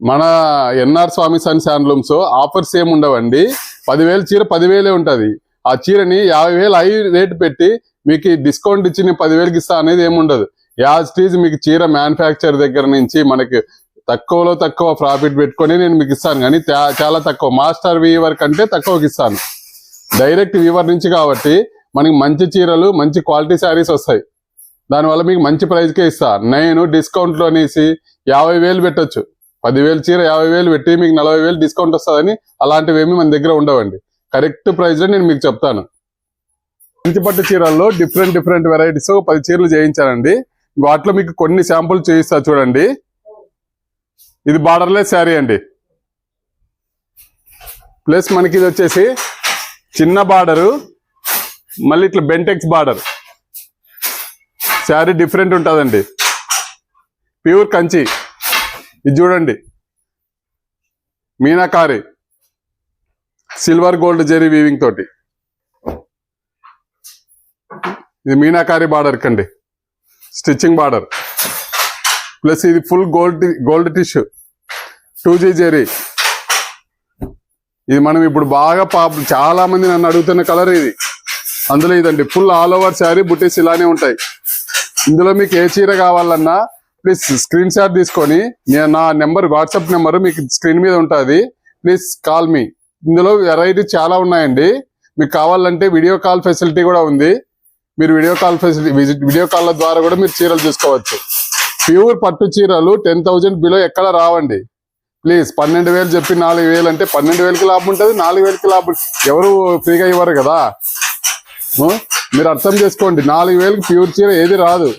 మన ఎన్ఆర్ స్వామి Sons handlooms offers ఏమి ఉండవండి. 10,000 చీర 10,000 ఉంటుంది. ఆ చీరని 50,000 హై రేట్ పెట్టి మీకు డిస్కౌంట్ ఇచ్చి నేను 10,000కి ఇస్తా అనేది ఏమి ఉండదు. యాజ్ టీజ్ మీకు చీర మ్యానుఫ్యాక్చర్ దగ్గర నుంచి మనకి తక్కువలో తక్కువ ప్రాఫిట్ పెట్టుకొని నేను మీకు ఇస్తాను, కానీ చాలా తక్కువ. మాస్టర్ వీవర్ కంటే తక్కువకి ఇస్తాను. డైరెక్ట్ వీవర్ నుంచి కాబట్టి మనకి మంచి చీరలు మంచి క్వాలిటీ శారీస్ వస్తాయి. దానివల్ల మీకు మంచి ప్రైస్కే ఇస్తా. నేను డిస్కౌంట్లో అనేసి 50,000 పెట్టచ్చు. 10,000 చీర 50,000 పెట్టి మీకు 40,000 డిస్కౌంట్ వస్తుందని అలాంటివి ఏమి మన దగ్గర ఉండవండి. కరెక్ట్ ప్రైస్ లో నేను మీకు చెప్తాను. మంచి పట్టు చీరల్లో డిఫరెంట్ వెరైటీస్ 10 చీరలు చేయించానండి. వాటిలో మీకు కొన్ని శాంపుల్ చూపిస్తా చూడండి. ఇది బార్డర్లెస్ శారీ అండి. ప్లస్ మనకి ఇది వచ్చేసి చిన్న బార్డరు, మళ్ళీ ఇట్లా బెంటెక్స్ బార్డర్. శారీ డిఫరెంట్ ఉంటుందండి. ప్యూర్ కంచి. ఇది చూడండి, meenakari silver gold zari weaving తోటి. ఇది మీనాకారి బార్డర్ కండి, స్టిచ్చింగ్ బార్డర్. ప్లస్ ఇది full gold tissue 2G zari. ఇది మనం ఇప్పుడు బాగా చాలా మంది నన్ను అడుగుతున్న కలర్ ఇది. అందులో ఇదండి ఫుల్ ఆల్ ఓవర్ శారీ బుటీస్ ఇలానే ఉంటాయి. ఇందులో మీకు ఏ చీర కావాలన్నా ప్లీజ్ స్క్రీన్ షాట్ తీసుకొని నా నెంబర్, వాట్సాప్ నెంబర్ మీకు స్క్రీన్ మీద ఉంటుంది. Please call me. ఇందులో వెరైటీ చాలా ఉన్నాయండి. మీకు కావాలంటే వీడియో కాల్ ఫెసిలిటీ కూడా ఉంది. మీరు వీడియో కాల్ ద్వారా కూడా మీరు చీరలు చూసుకోవచ్చు. ప్యూర్ పట్టు చీరలు 10,000 బిలో ఎక్కడ రావండి. ప్లీజ్ 12,000 చెప్పి 4,000 అంటే 12,000కి లాభం ఉంటుంది, 4,000కి లాభం. ఎవరు ఫ్రీగా ఇవ్వరు కదా. మీరు అర్థం చేసుకోండి. 4,000కి ప్యూర్ చీర ఏది రాదు.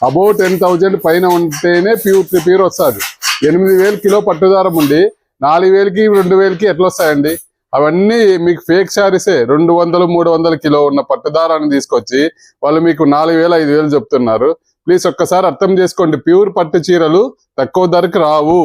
అబౌవ్ 10,000 పైన ఉంటేనే ప్యూర్ వస్తుంది. 8,000 కిలో పట్టుదారం ఉండి 4,000కి 2,000కి ఎట్లా వస్తాయండి? అవన్నీ మీకు ఫేక్ శారీసే. 200, 300 కిలో ఉన్న పట్టుదారాన్ని తీసుకొచ్చి వాళ్ళు మీకు 4,000, 5,000 చెప్తున్నారు. ప్లీజ్ ఒక్కసారి అర్థం చేసుకోండి. ప్యూర్ పట్టు చీరలు తక్కువ ధరకు రావు.